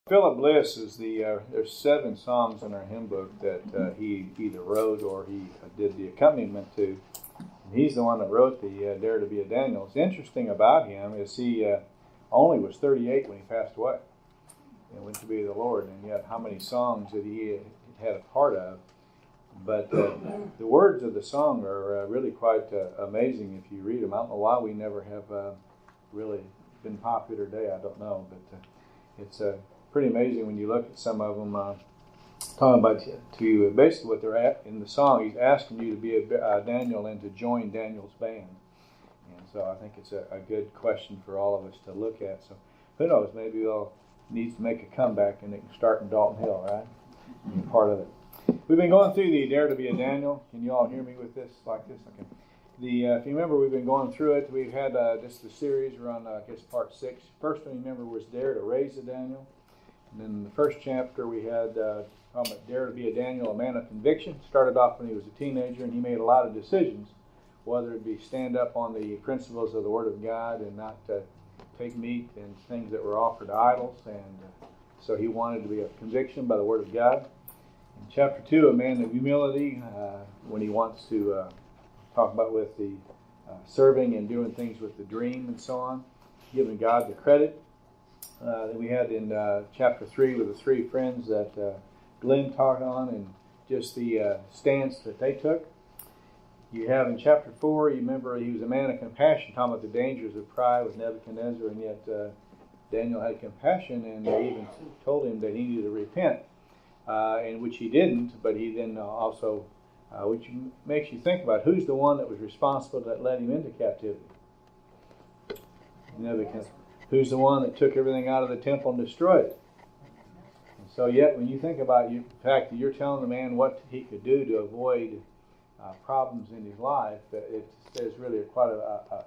Philip Bliss is there's 7 songs in our hymn book that he either wrote or he did the accompaniment to. And he's the one that wrote the Dare to be a Daniel. What's interesting about him is he only was 38 when he passed away and went to be the Lord, and yet how many songs that he had a part of. But the words of the song are really quite amazing if you read them. I don't know why we never have really been popular today. I don't know, but it's pretty amazing when you look at some of them. Talking about to basically what they're at in the song, he's asking you to be a Daniel and to join Daniel's band. And so I think it's a good question for all of us to look at. So who knows, maybe we'll need to make a comeback and it can start in Dalton Hill, right? And part of it. We've been going through the Dare to be a Daniel. Can you all hear me with this, like this? Okay. If you remember, we've been going through it. We've had just the series. We're on, I guess, part 6. First one, you remember, was Dare to raise a Daniel. And then in the first chapter, we had talking about Dare to be a Daniel, a man of conviction. Started off when he was a teenager, and he made a lot of decisions, whether it be stand up on the principles of the Word of God and not take meat and things that were offered to idols. And so he wanted to be a conviction by the Word of God. In chapter 2, a man of humility, when he wants to talk about with the serving and doing things with the dream and so on, giving God the credit. Then we had in chapter 3 with the 3 friends that Glenn taught on and just the stance that they took. You have in chapter 4, you remember he was a man of compassion, talking about the dangers of pride with Nebuchadnezzar, and yet Daniel had compassion, and they even told him that he needed to repent, and which he didn't, but he then also, which makes you think about who's the one that was responsible that led him into captivity. Nebuchadnezzar. Who's the one that took everything out of the temple and destroyed it? And so yet, when you think about the fact that you're telling the man what he could do to avoid problems in his life, it is really quite a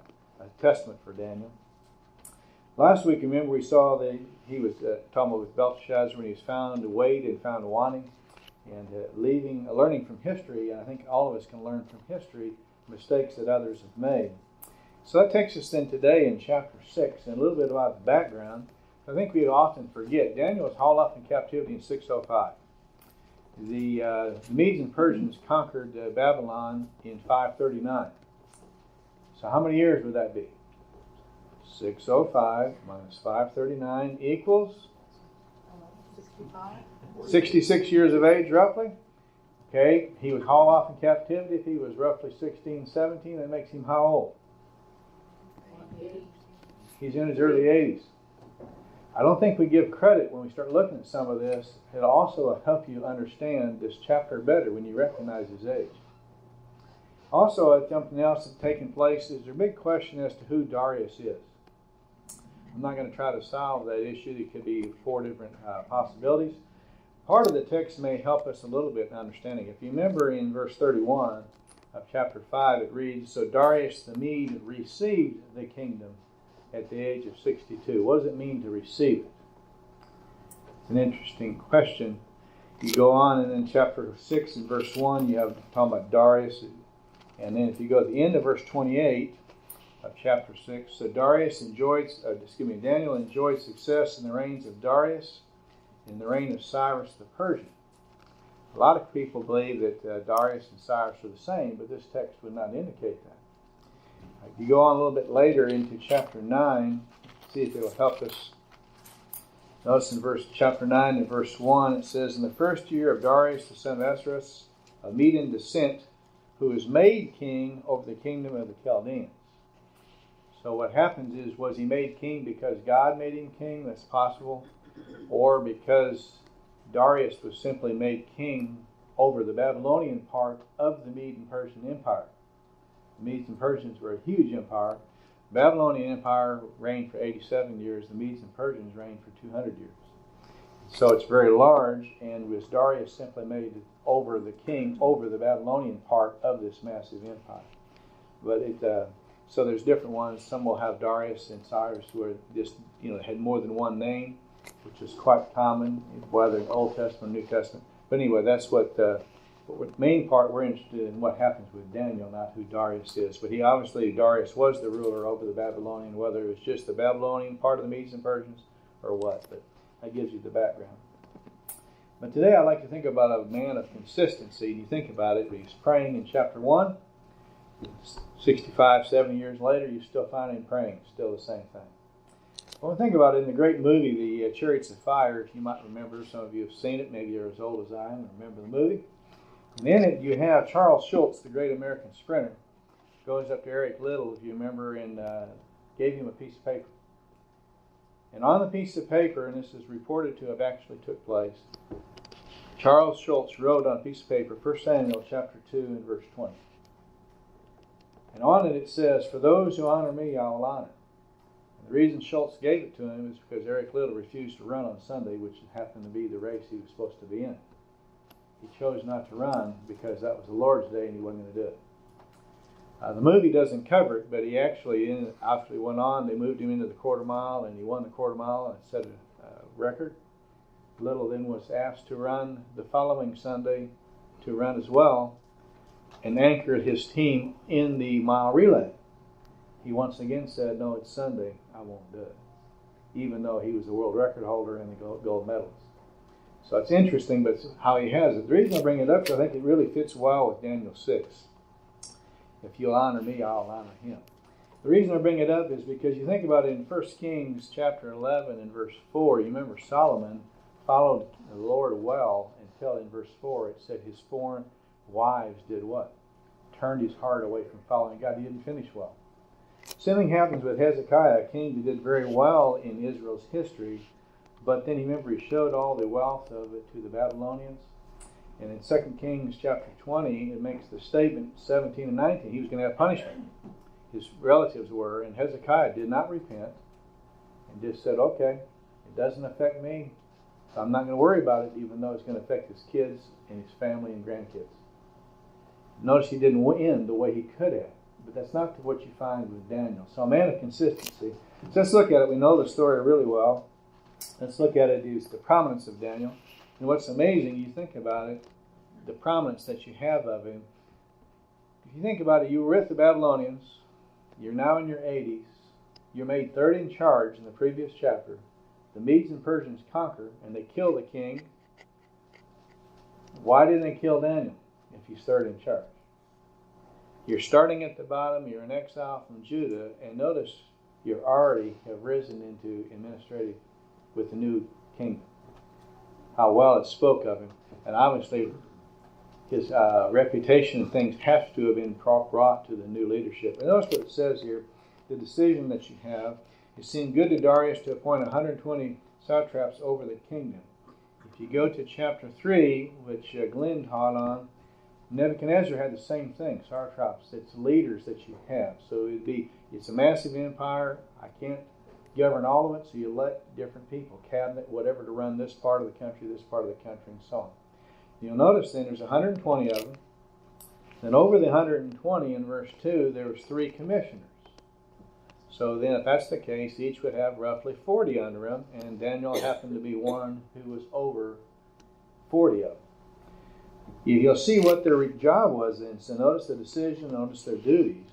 testament for Daniel. Last week, remember, we saw that he was talking about with Belteshazzar when he was found weighed and found wanting, and learning from history. And I think all of us can learn from history mistakes that others have made. So that takes us then today in chapter 6, and a little bit about the background. I think we often forget. Daniel was hauled off in captivity in 605. The Medes and Persians conquered Babylon in 539. So how many years would that be? 605 minus 539 equals? 65. 66 years of age, roughly. Okay, he was hauled off in captivity. If he was roughly 16, 17, that makes him how old? He's in his early 80s. I don't think we give credit when we start looking at some of this. It'll also help you understand this chapter better when you recognize his age. Also, something else that's taken place is there's a big question as to who Darius is. I'm not going to try to solve that issue. There could be 4 different possibilities. Part of the text may help us a little bit in understanding. If you remember in verse 31 of chapter 5, it reads, "So Darius the Mede received the kingdom at the age of 62. What does it mean to receive it? It's an interesting question. You go on, and in chapter 6 and verse 1, you have talking about Darius. And then if you go to the end of verse 28 of chapter 6, so Daniel enjoyed success in the reigns of Darius, in the reign of Cyrus the Persian. A lot of people believe that Darius and Cyrus are the same, but this text would not indicate that. If you go on a little bit later into chapter 9, see if it will help us. Notice in chapter 9 and verse 1, it says, "In the first year of Darius the son of Esdras, of Median descent, who was made king over the kingdom of the Chaldeans." So what happens is, was he made king because God made him king? That's possible. Or because Darius was simply made king over the Babylonian part of the Mede and Persian Empire. The Medes and Persians were a huge empire. The Babylonian Empire reigned for 87 years. The Medes and Persians reigned for 200 years. So it's very large, and was Darius simply made over the king over the Babylonian part of this massive empire. But so there's different ones. Some will have Darius and Cyrus, who are just had more than one name, which is quite common, whether in Old Testament or New Testament. But anyway, that's what the main part we're interested in, what happens with Daniel, not who Darius is. But Darius was the ruler over the Babylonian, whether it was just the Babylonian part of the Medes and Persians or what. But That gives you the background. But today I'd like to think about a man of consistency. And you think about it, he's praying in chapter 1. 65, 70 years later, you still find him praying. Still the same thing. When we think about it, in the great movie, The Chariots of Fire, if you might remember, some of you have seen it, maybe you're as old as I am and remember the movie. And in it, you have Charles Schultz, the great American sprinter, goes up to Eric Liddell, if you remember, and gave him a piece of paper. And on the piece of paper, and this is reported to have actually took place, Charles Schultz wrote on a piece of paper, 1 Samuel chapter 2 and verse 20. And on it says, "For those who honor me, I will honor." And the reason Schultz gave it to him is because Eric Liddell refused to run on Sunday, which happened to be the race he was supposed to be in. He chose not to run because that was the Lord's day and he wasn't going to do it. The movie doesn't cover it, but he actually, after he went on, they moved him into the quarter mile, and he won the quarter mile and set a record. Liddell then was asked to run the following Sunday, to run as well, and anchored his team in the mile relay. He once again said, "No, it's Sunday, I won't do it," even though he was the world record holder and the gold medalist. So it's interesting, but it's how he has it. The reason I bring it up is I think it really fits well with Daniel 6. If you'll honor me, I'll honor him. The reason I bring it up is because you think about it in 1 Kings chapter 11 and verse 4. You remember Solomon followed the Lord well until in verse 4 it said his foreign wives did what? Turned his heart away from following God. He didn't finish well. Same thing happens with Hezekiah, a king who did very well in Israel's history, but then remember he showed all the wealth of it to the Babylonians. And in 2 Kings chapter 20, it makes the statement, 17 and 19, he was going to have punishment. His relatives were, and Hezekiah did not repent and just said, okay, it doesn't affect me, so I'm not going to worry about it, even though it's going to affect his kids and his family and grandkids. Notice he didn't end the way he could have, but that's not what you find with Daniel. So a man of consistency. So let's look at it. We know the story really well. Let's look at it as the prominence of Daniel. And what's amazing, you think about it, the prominence that you have of him. If you think about it, you were with the Babylonians. You're now in your 80s. You're made third in charge in the previous chapter. The Medes and Persians conquer, and they kill the king. Why didn't they kill Daniel if he's third in charge? You're starting at the bottom. You're in exile from Judah. And notice you already have risen into administrative with the new kingdom. How well it spoke of him. And obviously his reputation and things have to have been brought to the new leadership. And notice what it says here. The decision that you have. It seemed good to Darius to appoint 120 satraps over the kingdom. If you go to chapter 3, which Glenn taught on, Nebuchadnezzar had the same thing, satraps. It's leaders that you have. So it's a massive empire. I can't govern all of it, so you let different people, cabinet, whatever, to run this part of the country, and so on. You'll notice then there's 120 of them. Then over the 120 in verse 2, there was 3 commissioners. So then if that's the case, each would have roughly 40 under him, and Daniel happened to be one who was over 40 of them. You'll see what their job was then. So notice the decision, notice their duties.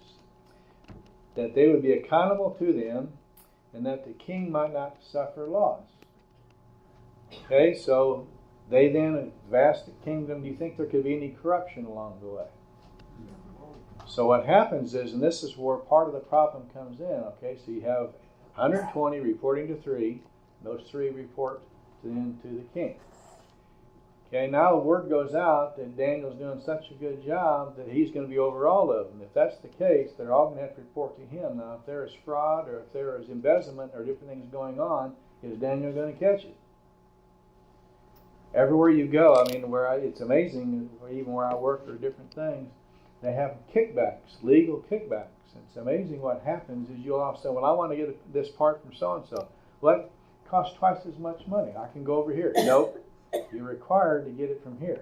That they would be accountable to them, and that the king might not suffer loss. Okay, so they then, vast kingdom, do you think there could be any corruption along the way? So what happens is, and this is where part of the problem comes in, okay, so you have 120 reporting to 3, those 3 report then to the king. Okay, now the word goes out that Daniel's doing such a good job that he's going to be over all of them. If that's the case, they're all going to have to report to him. Now, if there is fraud or if there is embezzlement or different things going on, is Daniel going to catch it? Everywhere you go, I mean, it's amazing, even where I work, there are different things. They have kickbacks, legal kickbacks. It's amazing what happens is you'll all say, well, I want to get this part from so-and-so. Well, that costs twice as much money. I can go over here. Nope. You're required to get it from here.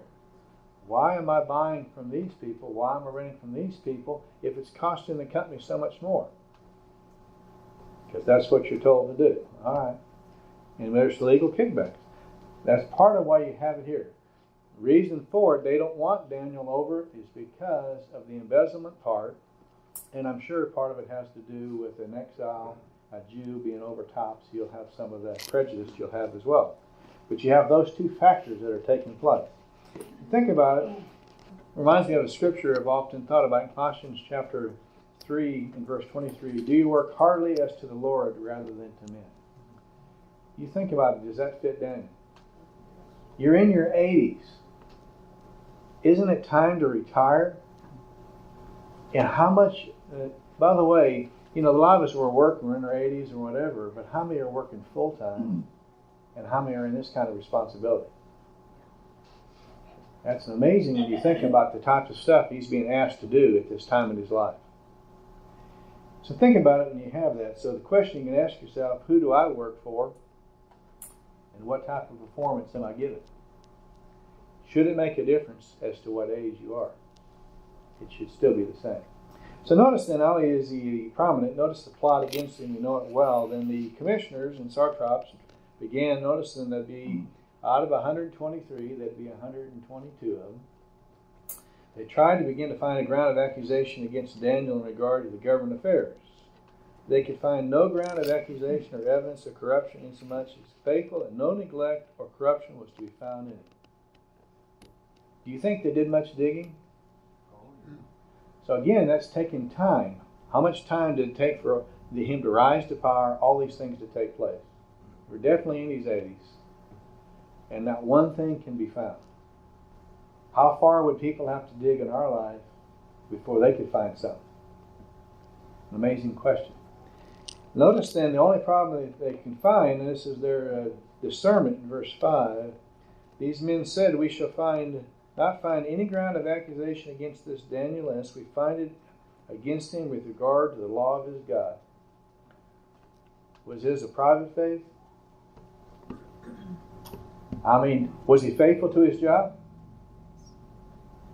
Why am I buying from these people? Why am I renting from these people if it's costing the company so much more? Because that's what you're told to do. All right. And there's legal kickbacks. That's part of why you have it here. The reason for it, they don't want Daniel over it, is because of the embezzlement part. And I'm sure part of it has to do with an exile, a Jew being over top, so you'll have some of that prejudice you'll have as well. But you have those two factors that are taking place. Think about it. Reminds me of a scripture I've often thought about in Colossians chapter 3 and verse 23. Do you work heartily as to the Lord rather than to men? You think about it. Does that fit Daniel? You're in your 80s. Isn't it time to retire? And how much, by the way, a lot of us were working, we're in our 80s or whatever, but how many are working full time and how many are in this kind of responsibility? That's amazing when you think about the types of stuff he's being asked to do at this time in his life. So think about it when you have that. So the question you can ask yourself, who do I work for? And what type of performance am I giving? Should it make a difference as to what age you are? It should still be the same. So notice then, not only is he prominent, notice the plot against him, you know it well. Then the commissioners and satraps began, noticing there'd be, out of 123, there'd be 122 of them. They tried to begin to find a ground of accusation against Daniel in regard to the government affairs. They could find no ground of accusation or evidence of corruption insomuch as faithful, and no neglect or corruption was to be found in it. Do you think they did much digging? So again, that's taking time. How much time did it take for him to rise to power, all these things to take place? We're definitely in his 80s. And not one thing can be found. How far would people have to dig in our life before they could find something? An amazing question. Notice then, the only problem that they can find, and this is their discernment in verse 5, these men said, we shall not find any ground of accusation against this Daniel unless we find it against him with regard to the law of his God. Was his a private faith? Was he faithful to his job?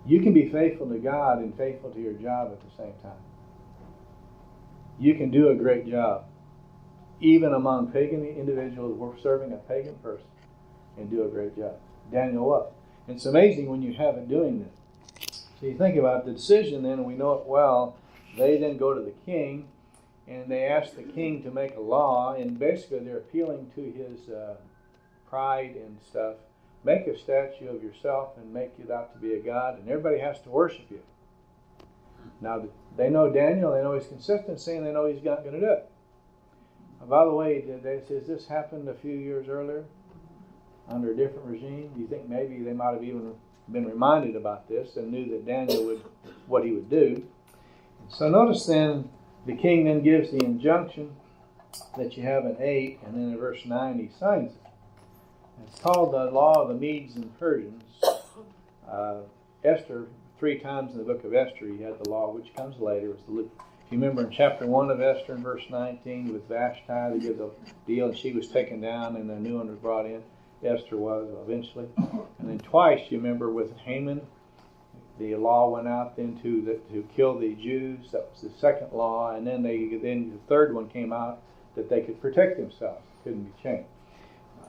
You can be faithful to God and faithful to your job at the same time. You can do a great job, even among pagan individuals who are serving a pagan person, and do a great job. Daniel was. And it's amazing when you have it doing this. So you think about the decision then, and we know it well. They then go to the king, and they ask the king to make a law, and basically they're appealing to his pride and stuff. Make a statue of yourself and make it out to be a god, and everybody has to worship you. Now, they know Daniel, they know his consistency, and they know he's not going to do it. By the way, has this happened a few years earlier under a different regime? Do you think maybe they might have even been reminded about this and knew that Daniel what he would do? So notice then, the king then gives the injunction that you have in 8, and then in verse 9 he signs it. It's called the law of the Medes and Persians. Esther, 3 times in the book of Esther, you had the law, which comes later. If you remember in chapter 1 of Esther, in verse 19, with Vashti, they did the deal, and she was taken down, and a new one was brought in. Esther was eventually. And then twice, you remember, with Haman, the law went out then to kill the Jews. That was the second law. And then the third one came out that they could protect themselves. It couldn't be changed.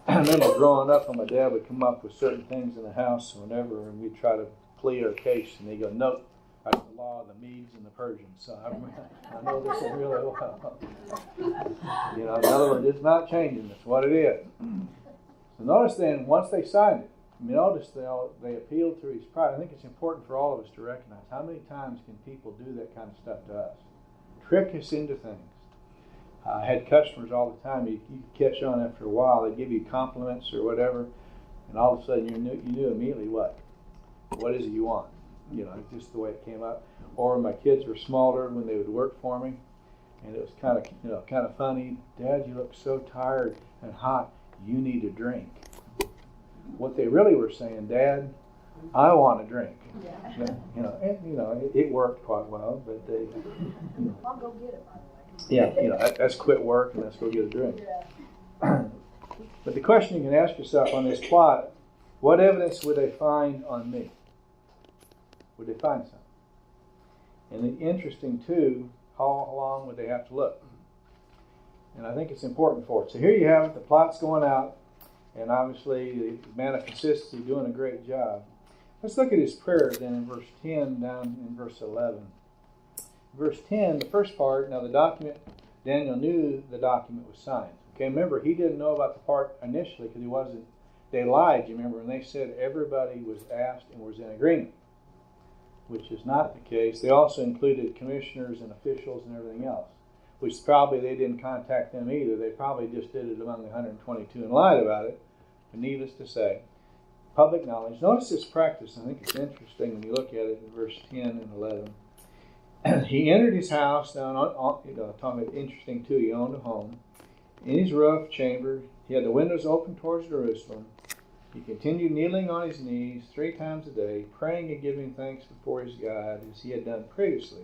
I remember growing up, and my dad would come up with certain things in the house or whatever, and we'd try to plead our case, and he'd go, nope, that's the law of the Medes and the Persians. So I know this really well. In other words, it's not changing. It's what it is. So notice then, once they signed it, notice they appealed through his pride. I think it's important for all of us to recognize how many times can people do that kind of stuff to us. Trick us into things. I had customers all the time. You catch on after a while. They give you compliments or whatever, and all of a sudden you knew immediately what is it you want. Just the way it came up. Or my kids were smaller when they would work for me, and it was kind of funny. Dad, you look so tired and hot. You need a drink. What they really were saying, Dad, I want a drink. Yeah. It worked quite well, but they. I'll go get it, by the way. Yeah, that's quit work and let's go get a drink. Yeah. But the question you can ask yourself on this plot, what evidence would they find on me? Would they find something? And interesting too, how long would they have to look? And I think it's important for it. So here you have it, the plot's going out, and obviously the man of consistency doing a great job. Let's look at his prayer then in verse 10 down in verse 11. Verse 10, the first part, now the document, Daniel knew the document was signed. Okay, remember, he didn't know about the part initially because he wasn't they lied, you remember, and they said everybody was asked and was in agreement, which is not the case. They also included commissioners and officials and everything else, which probably they didn't contact them either. They probably just did it among the 122 and lied about it. But needless to say, public knowledge. Notice this practice. I think it's interesting when you look at it in verse 10 and 11. He entered his house, now talking about interesting too, he owned a home. In his roof chamber, he had the windows open towards Jerusalem. He continued kneeling on his knees 3 times a day, praying and giving thanks before his God, as he had done previously.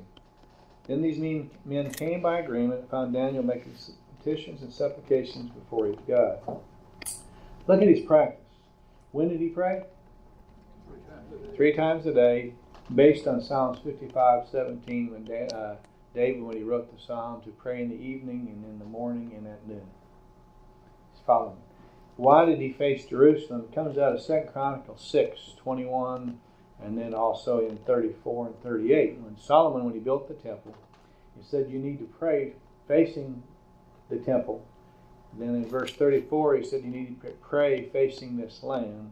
Then these men came by agreement and found Daniel making petitions and supplications before his God. Look at his practice. When did he pray? 3 times a day, based on Psalms 55:17, when David, when he wrote the psalm, to pray in the evening and in the morning and at noon. He's following. Why did he face Jerusalem? It comes out of 2 Chronicles 6:21, and then also in 34 and 38. When Solomon, when he built the temple, he said you need to pray facing the temple. And then in verse 34, he said you need to pray facing this land.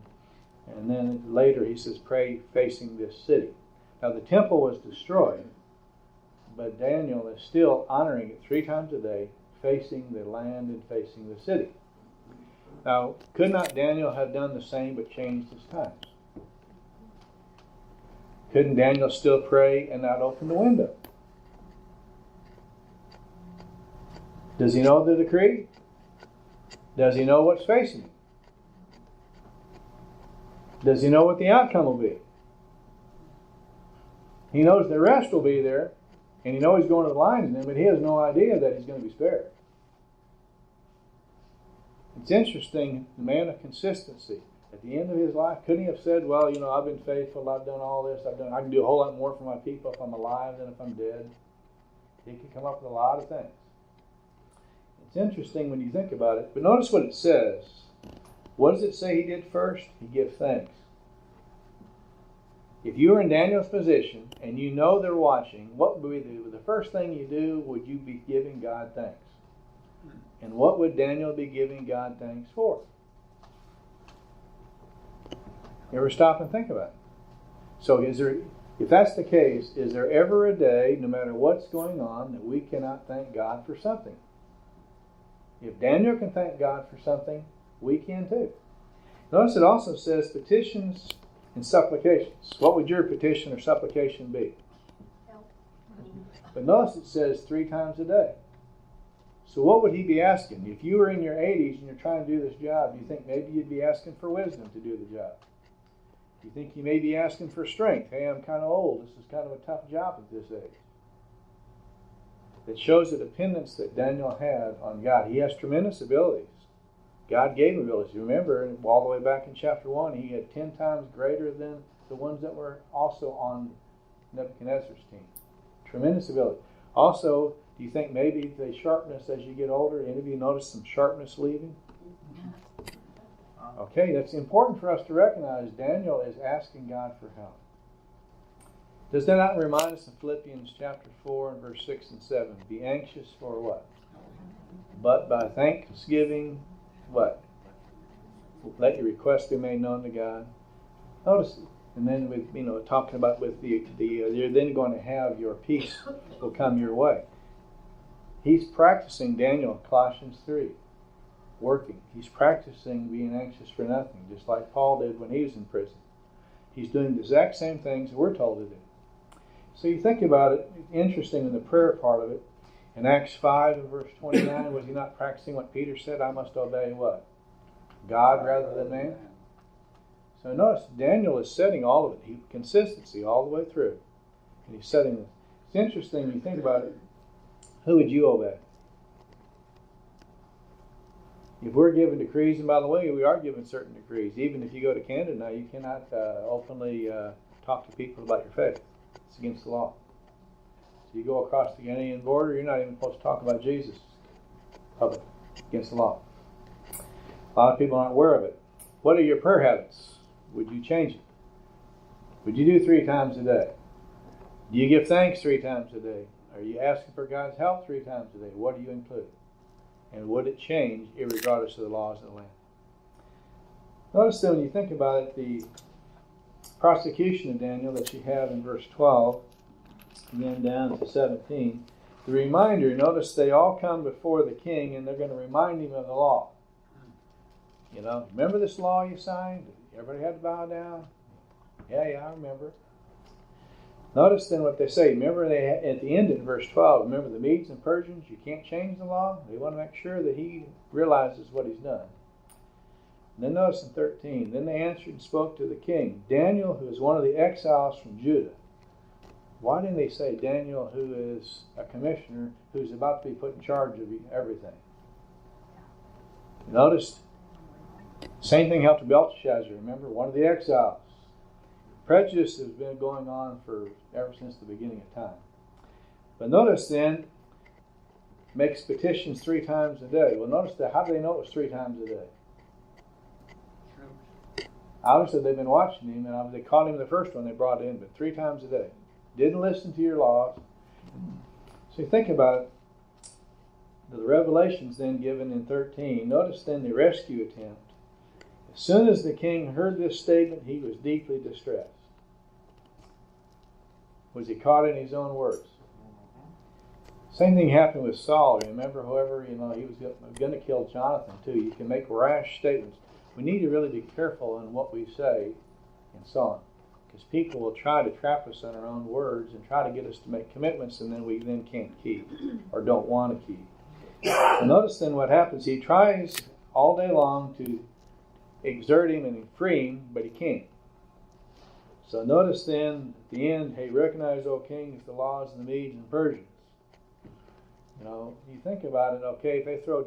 And then later he says pray facing this city. Now the temple was destroyed, but Daniel is still honoring it 3 times a day, facing the land and facing the city. Now, could not Daniel have done the same but changed his times? Couldn't Daniel still pray and not open the window? Does he know the decree? Does he know what's facing him? Does he know what the outcome will be? He knows the rest will be there, and he knows he's going to the lions then, but he has no idea that he's going to be spared. It's interesting, the man of consistency. At the end of his life, couldn't he have said, well, I've been faithful, I've done all this, I can do a whole lot more for my people if I'm alive than if I'm dead. He could come up with a lot of things. It's interesting when you think about it, but notice what it says. What does it say he did first? He gave thanks. If you were in Daniel's position and you know they're watching, what would be the first thing you do? Would you be giving God thanks? And what would Daniel be giving God thanks for? You ever stop and think about it? So if that's the case, is there ever a day, no matter what's going on, that we cannot thank God for something? If Daniel can thank God for something, we can too. Notice it also says petitions and supplications. What would your petition or supplication be? Help. But notice it says 3 times a day. So what would he be asking? If you were in your 80s and you're trying to do this job, do you think maybe you'd be asking for wisdom to do the job? Do you think you may be asking for strength? Hey, I'm kind of old. This is kind of a tough job at this age. It shows the dependence that Daniel had on God. He has tremendous abilities. God gave him abilities. Remember, all the way back in chapter 1, he had 10 times greater than the ones that were also on Nebuchadnezzar's team. Tremendous ability. Also, do you think maybe the sharpness as you get older, any of you notice some sharpness leaving? Okay, that's important for us to recognize. Daniel is asking God for help. Does that not remind us of Philippians chapter 4 and verse 6 and 7? Be anxious for what? But by thanksgiving, what? Let your requests be made known to God. Notice, and then with talking about with you're then going to have your peace will come your way. He's practicing Daniel, Colossians 3, working. He's practicing being anxious for nothing, just like Paul did when he was in prison. He's doing the exact same things that we're told to do. So you think about it, it's interesting in the prayer part of it. In Acts 5 and verse 29, was he not practicing what Peter said? I must obey what? God rather than man? So notice, Daniel is setting all of it. Consistency all the way through. And he's setting this. It's interesting when you think about it. Who would you obey? If we're given decrees, and by the way, we are given certain decrees. Even if you go to Canada now, you cannot openly talk to people about your faith. It's against the law. So you go across the Canadian border, you're not even supposed to talk about Jesus publicly. Against the law. A lot of people aren't aware of it. What are your prayer habits? Would you change it? Would you do 3 times a day? Do you give thanks 3 times a day? Are you asking for God's help 3 times a day? What do you include? And would it change regardless of the laws of the land? Notice that when you think about it, the prosecution of Daniel that you have in verse 12, and then down to 17, the reminder, notice they all come before the king and they're going to remind him of the law. You know, remember this law you signed? Everybody had to bow down? Yeah, I remember. Notice then what they say. Remember, at the end of verse 12, remember the Medes and Persians, you can't change the law. They want to make sure that he realizes what he's done. And then notice in 13, then they answered and spoke to the king, Daniel, who is one of the exiles from Judah. Why didn't they say Daniel, who is a commissioner, who's about to be put in charge of everything? Notice, same thing happened to Belteshazzar. Remember, one of the exiles. Prejudice has been going on ever since the beginning of time. But notice then, makes petitions 3 times a day. Well, notice that. How do they know it was 3 times a day? Obviously, they've been watching him, and they caught him the first one they brought in, but 3 times a day. Didn't listen to your laws. So you think about it. The revelations then given in 13. Notice then the rescue attempt. As soon as the king heard this statement, he was deeply distressed. Was he caught in his own words? Same thing happened with Saul. Remember, he was going to kill Jonathan too. You can make rash statements. We need to really be careful in what we say and so on. Because people will try to trap us in our own words and try to get us to make commitments and then we can't keep or don't want to keep. So notice then what happens. He tries all day long to exert him and free him, but he can't. So notice then at the end, hey, recognize, O kings, the laws of the Medes and Persians. You think about it, okay, if they throw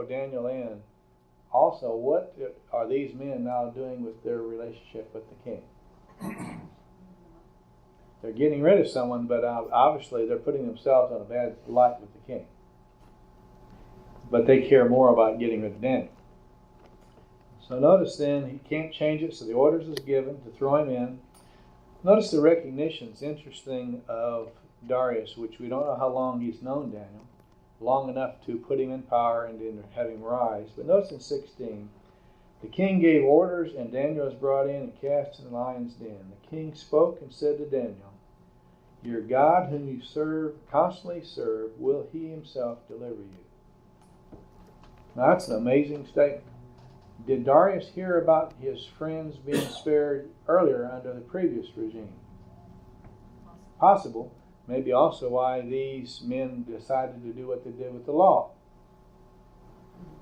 Daniel in, also, what are these men now doing with their relationship with the king? They're getting rid of someone, but obviously they're putting themselves on a bad light with the king. But they care more about getting rid of Daniel. So notice then, he can't change it, so the orders is given to throw him in. Notice the recognition, it's interesting, of Darius, which we don't know how long he's known Daniel. Long enough to put him in power and then have him rise. But notice in 16, the king gave orders, and Daniel was brought in and cast in the lion's den. The king spoke and said to Daniel, your God whom you constantly serve, will he himself deliver you? Now that's an amazing statement. Did Darius hear about his friends being spared earlier under the previous regime? Possible. Maybe also why these men decided to do what they did with the law.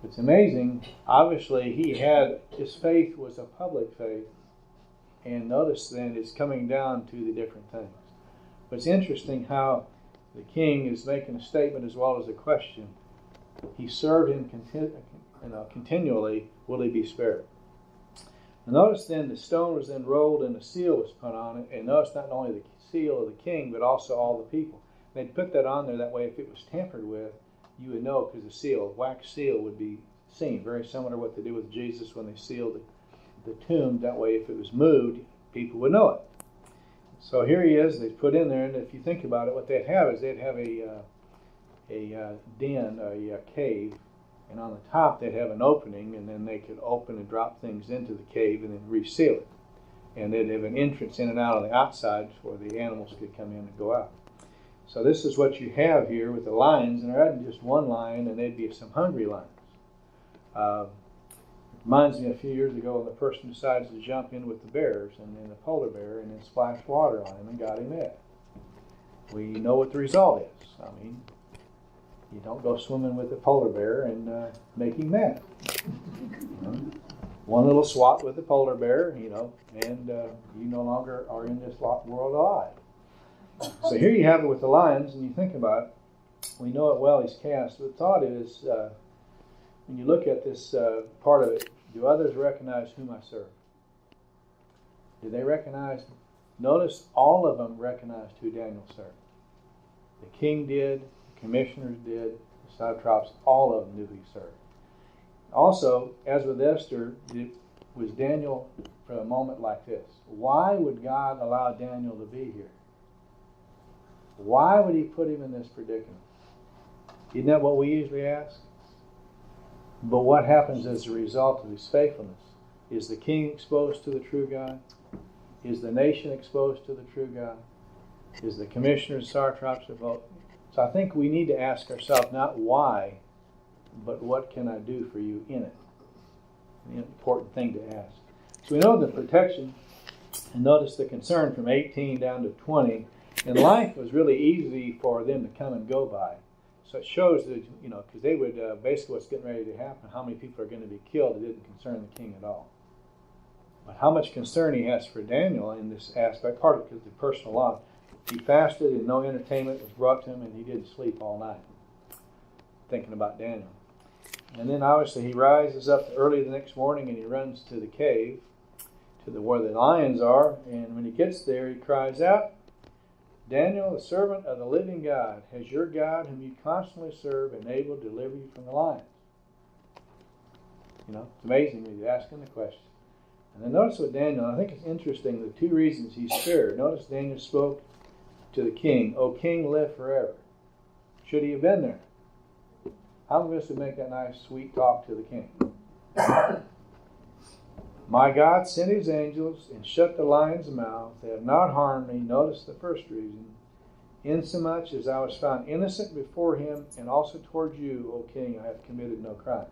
It's amazing. Obviously, his faith was a public faith. And notice then it's coming down to the different things. But it's interesting how the king is making a statement as well as a question. He served him continually. Will he be spared? And notice then the stone was then rolled and the seal was put on it. And notice not only the seal of the king, but also all the people. They'd put that on there that way if it was tampered with, you would know, because the seal, wax seal, would be seen. Very similar to what they did with Jesus when they sealed the tomb. That way if it was moved, people would know it. So here he is, they put in there, and if you think about it, what they'd have is they'd have a den, a cave, and on the top they'd have an opening, and then they could open and drop things into the cave and then reseal it. And they'd have an entrance in and out on the outside where the animals could come in and go out. So this is what you have here with the lions, and there isn't just one lion, and there'd be some hungry lions. Reminds me a few years ago when the person decides to jump in with the bears, and then the polar bear, and then splashed water on him and got him mad. We know what the result is. I mean, you don't go swimming with a polar bear and make him mad. One little swat with the polar bear, and you no longer are in this world alive. So here you have it with the lions, and you think about it. We know it well, he's cast. The thought is, when you look at this part of it, do others recognize whom I serve? Do they recognize? Notice all of them recognized who Daniel served. The king did, the commissioners did, the satraps, all of them knew who he served. Also, as with Esther, it was Daniel for a moment like this. Why would God allow Daniel to be here? Why would he put him in this predicament? Isn't that what we usually ask? But what happens as a result of his faithfulness? Is the king exposed to the true God? Is the nation exposed to the true God? Is the commissioners, satraps, vote? So I think we need to ask ourselves not why, but what can I do for you in it? An important thing to ask. So we know the protection, and notice the concern from 18 down to 20. And life was really easy for them to come and go by. So it shows that, because they would, basically what's getting ready to happen, how many people are going to be killed, it didn't concern the king at all. But how much concern he has for Daniel in this aspect, partly because of the personal law. He fasted and no entertainment was brought to him, and he didn't sleep all night, thinking about Daniel. And then obviously he rises up early the next morning and he runs to the cave, where the lions are, and when he gets there he cries out, Daniel, the servant of the living God, has your God, whom you constantly serve, been able to deliver you from the lions? It's amazing when you're asking the question. And then notice with Daniel, I think it's interesting, the two reasons he's spared. Notice Daniel spoke to the king, O king, live forever. Should he have been there? How many of us would make that nice, sweet talk to the king? My God sent his angels and shut the lions' mouth. They have not harmed me. Notice the first reason. Insomuch as I was found innocent before him, and also towards you, O king, I have committed no crime.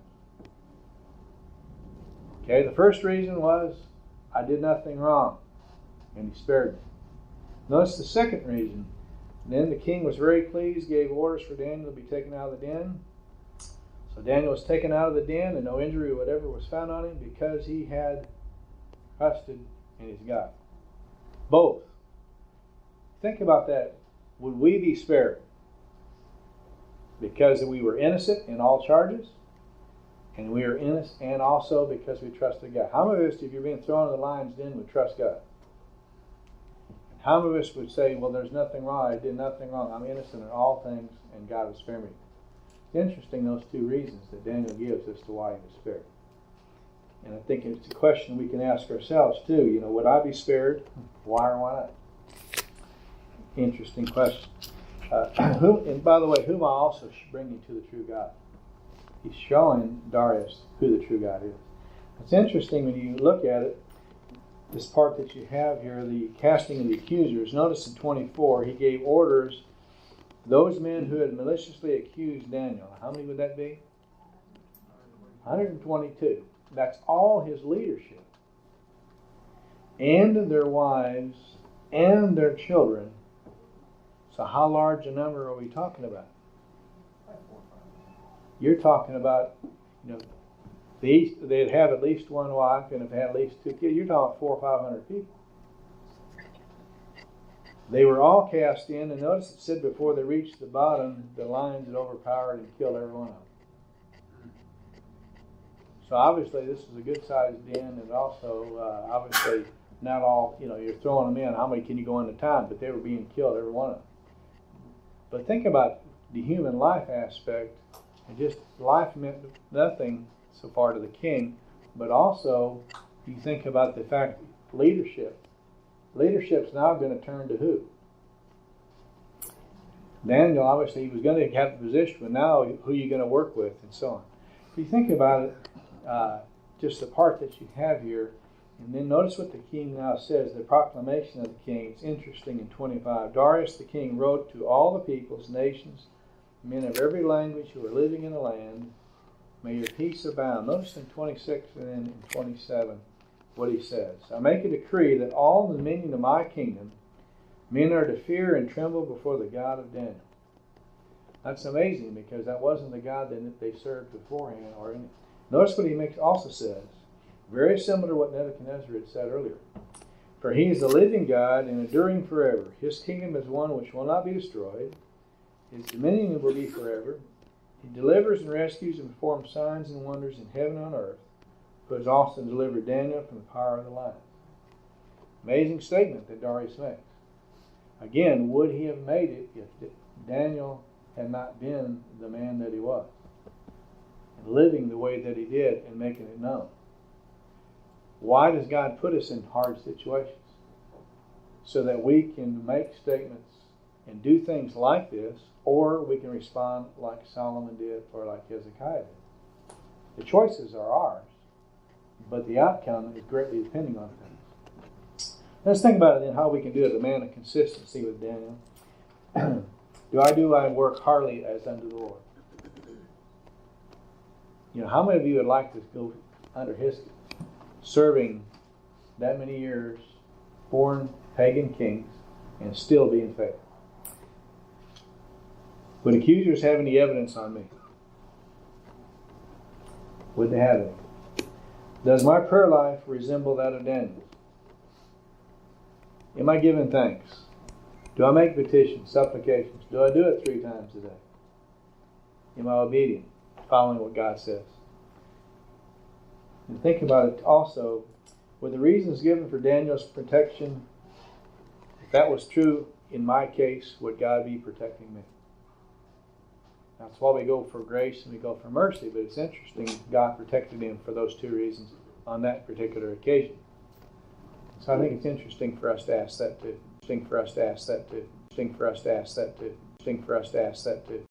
Okay, the first reason was, I did nothing wrong, and he spared me. Notice the second reason. Then the king was very pleased, gave orders for Daniel to be taken out of the den. So Daniel was taken out of the den, and no injury or whatever was found on him because he had trusted in his God. Both. Think about that. Would we be spared because we were innocent in all charges? And we are innocent, and also because we trusted God. How many of us, if you're being thrown in the lion's den, would trust God? How many of us would say, well, there's nothing wrong, I did nothing wrong, I'm innocent in all things, and God will spare me? It's interesting, those two reasons that Daniel gives as to why he was spared. And I think it's a question we can ask ourselves too. Would I be spared? Why or why not? Interesting question. And by the way, whom I also bring you to the true God. He's showing Darius who the true God is. It's interesting when you look at it, this part that you have here, the casting of the accusers. Notice in 24, he gave orders, those men who had maliciously accused Daniel. How many would that be? 122. That's all his leadership. And their wives and their children. So how large a number are we talking about? You're talking about, they'd have at least one wife and have had at least two kids. You're talking 400 or 500 people. They were all cast in, and notice it said before they reached the bottom, the lions had overpowered and killed every one of them. So obviously this is a good-sized den, and also obviously not all, you're throwing them in. How many can you go in at a time? But they were being killed, every one of them. But think about the human life aspect. And just life meant nothing so far to the king, but also you think about the fact leadership. Leadership's now going to turn to who? Daniel, obviously, he was going to have the position, but now who are you going to work with, and so on. If you think about it, just the part that you have here, and then notice what the king now says, the proclamation of the king. It's interesting in 25. Darius the king wrote to all the peoples, nations, men of every language who are living in the land, may your peace abound. Notice in 26 and then in 27 what he says. I make a decree that all the dominion of my kingdom, men are to fear and tremble before the God of Daniel. That's amazing because that wasn't the God that they served beforehand. Notice what he also says. Very similar to what Nebuchadnezzar had said earlier. For he is the living God and enduring forever. His kingdom is one which will not be destroyed. His dominion will be forever. He delivers and rescues and performs signs and wonders in heaven and on earth, who has also delivered Daniel from the power of the lions. Amazing statement that Darius makes. Again, would he have made it if Daniel had not been the man that he was, and living the way that he did and making it known? Why does God put us in hard situations? So that we can make statements and do things like this, or we can respond like Solomon did or like Hezekiah did. The choices are ours. but the outcome is greatly depending on things. Let's think about it then, how we can do it, the man of consistency with Daniel. Do I work heartily as unto the Lord? You know, how many of you would like to go under his serving that many years, foreign pagan kings, and still being faithful? Would accusers have any evidence on me? Would they have any? Does my prayer life resemble that of Daniel? Am I giving thanks? Do I make petitions, supplications? Do I do it 3 times a day? Am I obedient, following what God says? And think about it also, were the reasons given for Daniel's protection, if that was true in my case, would God be protecting me? That's why we go for grace and we go for mercy, but it's interesting, God protected him for those 2 reasons on that particular occasion. So I think it's interesting for us to ask that too. Interesting for us to ask that too. Interesting for us to ask that too. Interesting for us to ask that too.